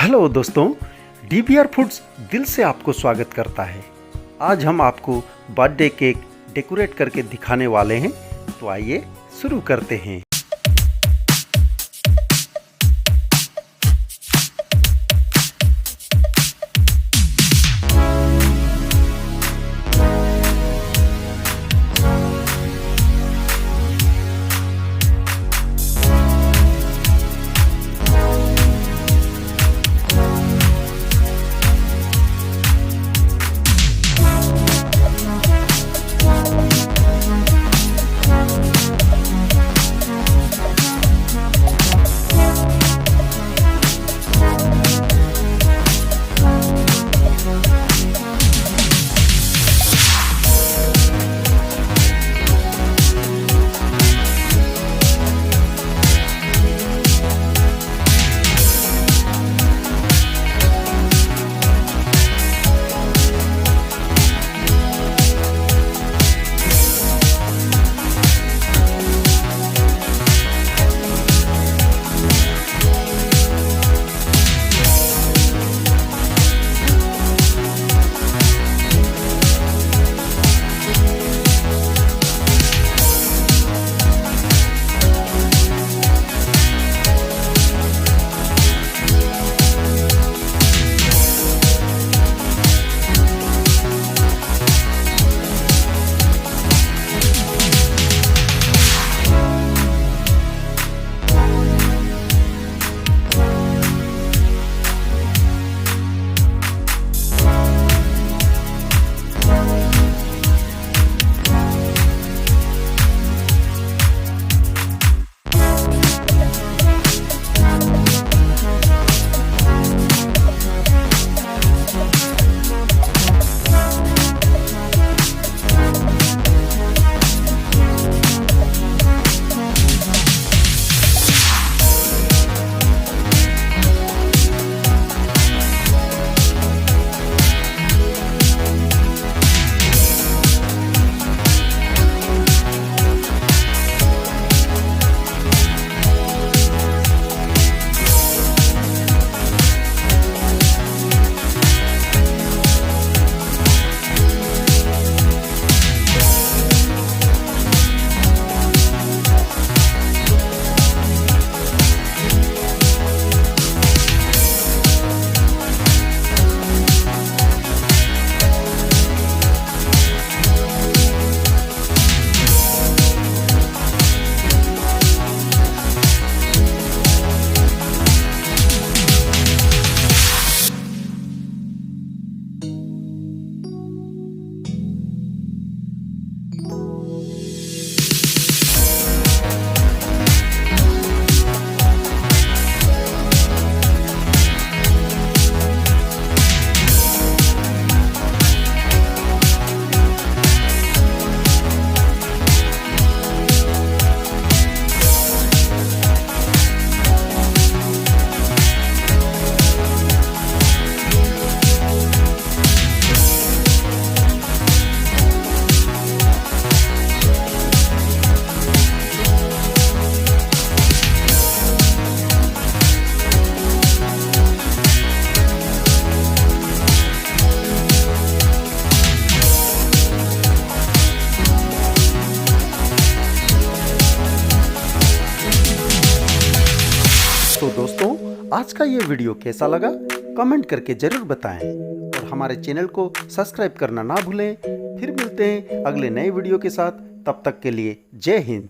Hello दोस्तों, DVR foods दिल से आपको स्वागत करता है। आज हम आपको बर्थडे केक डेकोरेट करके दिखाने वाले हैं, तो आइए शुरू करते हैं। तो दोस्तों, आज का ये वीडियो कैसा लगा कमेंट करके जरूर बताएं और हमारे चैनल को सब्सक्राइब करना ना भूलें। फिर मिलते हैं अगले नए वीडियो के साथ, तब तक के लिए जय हिंद।